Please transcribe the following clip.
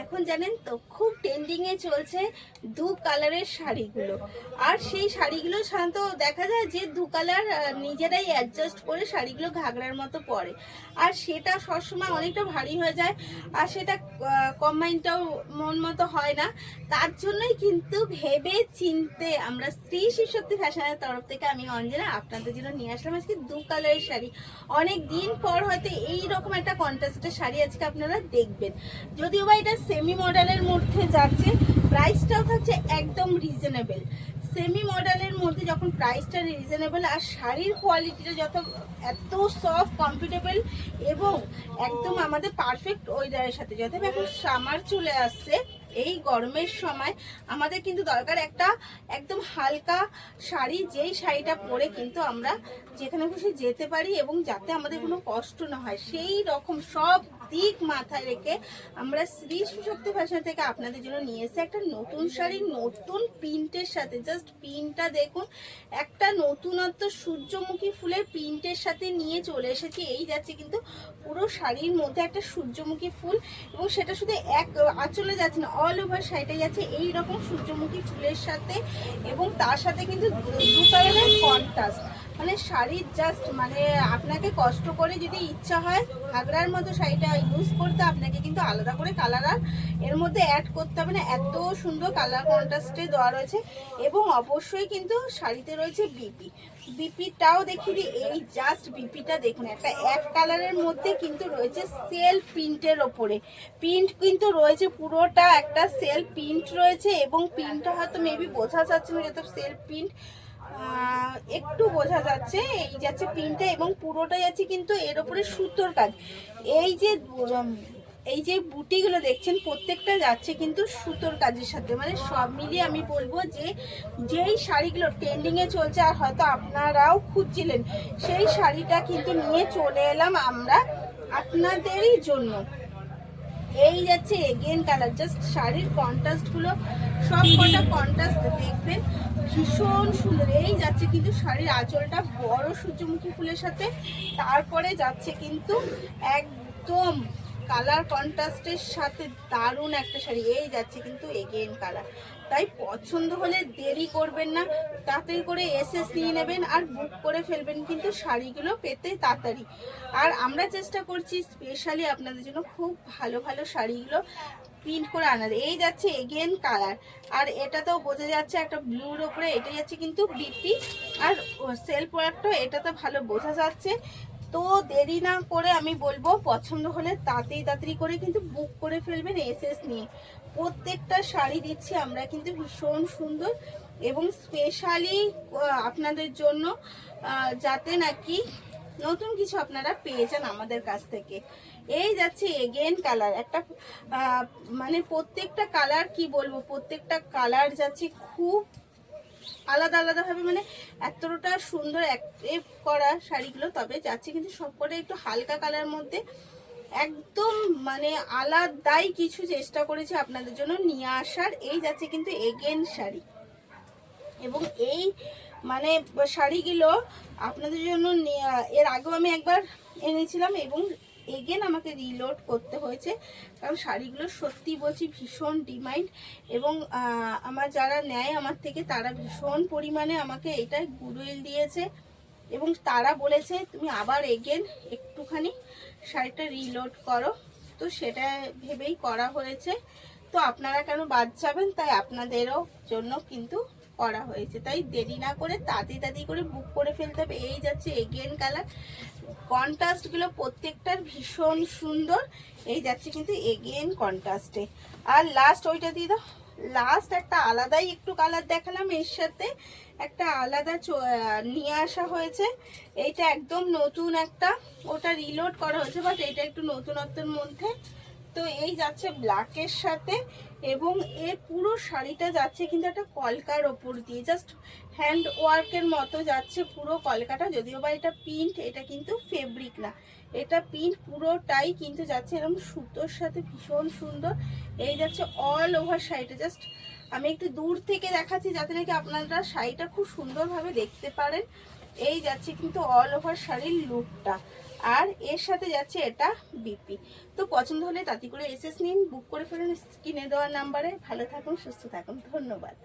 এখন জানেন তো খুব ট্রেন্ডিংয়ে চলছে দু কালারের শাড়িগুলো। আর সেই শাড়িগুলো সাধারণত দেখা যায় যে দু কালার নিজেরাই অ্যাডজাস্ট করে শাড়িগুলো ঘাগরার মতো পরে, আর সেটা সবসময় অনেকটা ভারী হয়ে যায়, আর সেটা কম্বাইনটাও মন মতো হয় না। তার জন্যই কিন্তু ভেবে চিনতে আমরা স্ত্রী শিবশক্তি ফ্যাশনের তরফ থেকে আমি অঞ্জনা আপনাদের জন্য নিয়ে আসলাম আজকে দু কালারের শাড়ি। অনেক দিন পর হয়তো এই রকম একটা কন্ট্রাস্টের শাড়ি আজকে আপনারা দেখবেন। যদিও বা এটা সেমি মডেলের মধ্যে যাচ্ছে, প্রাইসটাও থাকছে একদম রিজনেবল। সেমি মডেলের মধ্যে যখন প্রাইসটা রিজনেবল আর শাড়ির কোয়ালিটিটা যত এত সফট কমফোর্টেবল এবং একদম আমাদের পারফেক্ট ওয়েদারের সাথে, যত এখন সামার চলে আসছে, এই গরমের সময় আমাদের কিন্তু দরকার একটা একদম হালকা শাড়ি, যেই শাড়িটা পরে কিন্তু আমরা যেখানে খুশি যেতে পারি এবং যাতে আমাদের কোনো কষ্ট না হয়, সেই রকম সব দিক মাথায় রেখে আমরা শ্রী শক্তি ফ্যাশন থেকে আপনাদের জন্য নিয়ে এসে একটা নতুন শাড়ি নতুন প্রিন্টের সাথে। জাস্ট প্রিন্টটা দেখুন, একটা নতুনত্ব সূর্যমুখী ফুলের প্রিন্টের সাথে নিয়ে চলে এসেছি। এই যাচ্ছে কিন্তু পুরো শাড়ির মধ্যে একটা সূর্যমুখী ফুল, এবং সেটা শুধু এক আঁচলে যাচ্ছে না, অল ওভার শাড়িটা যাচ্ছে এই রকম সূর্যমুখী ফুলের সাথে, এবং তার সাথে কিন্তু দু কালারের কন্ট্রাস্ট। মানে শাড়ির জাস্ট মানে আপনাকে কষ্ট করে যদি ইচ্ছা হয় ঘাগরার মতো শাড়িটা ইউজ করতে, আপনাকে কিন্তু আলাদা করে কালার আর এর মধ্যে অ্যাড করতে হবে না। এত সুন্দর কালার কন্ট্রাস্টে দেওয়া রয়েছে, এবং অবশ্যই কিন্তু শাড়িতে রয়েছে বিপি। বিপিটাও দেখিয়ে দিই, এই জাস্ট বিপিটা দেখুন, একটা এক কালারের মধ্যে কিন্তু রয়েছে সেলফ প্রিন্টের ওপরে। প্রিন্ট কিন্তু রয়েছে পুরোটা একটা সেলফ প্রিন্ট রয়েছে, এবং প্রিন্টটা হয়তো মেবি বোঝা যাচ্ছে না, যত সেলফ প্রিন্ট একটু বোঝা যাচ্ছে। এই যাচ্ছে প্রিন্টটা, এবং পুরোটা যাচ্ছে কিন্তু এর উপরে সুতোর কাজ। এই যে বুটিগুলো দেখছেন প্রত্যেকটা যাচ্ছে কিন্তু সুতোর কাজের সাথে। মানে সব মিলিয়ে আমি বলবো যে যেই শাড়িগুলো ট্রেন্ডিংয়ে চলছে আর হয়তো আপনারাও খুঁজছিলেন, সেই শাড়িটা কিন্তু নিয়ে চলে এলাম আমরা আপনাদেরই জন্য। এই যাচ্ছে এগেন কালার, জাস্ট শাড়ির কন্ট্রাস্টগুলো সব কটা কন্ট্রাস্ট দেখবেন ভীষণ সুন্দর। এই যাচ্ছে কিন্তু শাড়ির আঁচলটা বড় সূর্যমুখী ফুলের সাথে, তারপরে যাচ্ছে কিন্তু একদম কালার কন্ট্রাস্টের সাথে দারুণ একটা শাড়ি। এই যাচ্ছে কিন্তু এগেন কালার। তাই পছন্দ হলে দেরি করবেন না, তাড়াতাড়ি করে এসএস নিয়ে নেবেন আর বুক করে ফেলবেন কিন্তু শাড়িগুলো পেতে তাড়াতাড়ি। আর আমরা চেষ্টা করছি স্পেশালি আপনাদের জন্য খুব ভালো ভালো শাড়িগুলো প্রিন্ট করে আনার। এই যাচ্ছে এগেন কালার, আর এটা তো বোঝা যাচ্ছে একটা ব্লুর ওপরে, এটা যাচ্ছে কিন্তু বিপি আর সেলফ ওয়ার্কটাও এটাতে ভালো বোঝা যাচ্ছে। তো দেরি না করে আমি বলবো পছন্দ হলে তাড়াতাড়ি করে কিন্তু বুক করে ফেলবেন এসএস নিয়ে। প্রত্যেকটা শাড়ি দিচ্ছি আমরা কিন্তু ভীষণ সুন্দর, এবং স্পেশালি আপনাদের জন্য যাতে নাকি নতুন কিছু আপনারা পেয়ে যান আমাদের কাছ থেকে। এই যাচ্ছে এগেন কালার, একটা মানে প্রত্যেকটা কালার কি বলবো, প্রত্যেকটা কালার যাচ্ছে খুব আলাদা আলাদাভাবে, মানে এতটা সুন্দর করা শাড়িগুলো। তবে যাচ্ছে কিন্তু সবকটা একটু হালকা কালার মধ্যে, একদম মানে আলাদাই কিছু চেষ্টা করেছি আপনাদের জন্য নিয়ে আসার। এই যাচ্ছে কিন্তু এগেন শাড়ি, এবং এই মানে শাড়িগুলো আপনাদের জন্য এর আগেও আমি একবার এনেছিলাম, এবং এগেন আমাকে রিলোড করতে হয়েছে, কারণ শাড়িগুলো সত্যি বলছি ভীষণ ডিমান্ড, এবং আমার যারা নেয় আমার থেকে তারা ভীষণ পরিমাণে আমাকে এটাই গুডউইল দিয়েছে, এবং তারা বলেছে তুমি আবার এগেন একটুখানি শাড়িটা রিলোড করো। তো সেটা ভেবেই করা হয়েছে। তো আপনারা কেন বাদ যাবেন, তাই আপনাদেরও জন্য কিন্তু করা হয়েছে। তাই দেরি না করে তাড়াতাড়ি করে বুক করে ফেলতে হবে। এই যাচ্ছে এগেন কালার, কন্ট্রাস্টগুলো প্রত্যেকটার ভীষণ সুন্দর। এই যাচ্ছে কিন্তু এগেন কন্ট্রাস্টে। আর লাস্ট ওইটা দিয়ে দাও, লাস্ট একটা আলাদাই একটু কালার দেখালাম, এর সাথে একটা আলাদা নিয়ে আসা হয়েছে। এইটা একদম নতুন একটা, ওটা রিলোড করা হয়েছে বাট এটা একটু নতুনত্বের মধ্যে। তো এই যাচ্ছে ব্ল্যাকের সাথে, এবং এর পুরো শাড়িটা যাচ্ছে কিন্তু একটা কলকার ওপর দিয়ে, জাস্ট হ্যান্ড ওয়ার্কের মতো যাচ্ছে পুরো কলকাটা। যদিও বা এটা প্রিন্ট, এটা কিন্তু ফেব্রিক না, এটা প্রিন্ট পুরোটাই কিন্তু যাচ্ছে এরকম সুতোর সাথে, ভীষণ সুন্দর। এই যাচ্ছে অল ওভার শাড়িটা, জাস্ট আমি একটু দূর থেকে দেখাচ্ছি যাতে নাকি আপনারা শাড়িটা খুব সুন্দরভাবে দেখতে পারেন। এই যাচ্ছে কিন্তু অল ওভার শাড়ির লুকটা, আর এর সাথে যাচ্ছে এটা বিপি। তো পছন্দ হলে তাড়াতাড়ি করে এসএস নিন, বুক করে ফেলুন স্ক্রিনে দেওয়ার নাম্বারে। ভালো থাকুন, সুস্থ থাকুন, ধন্যবাদ।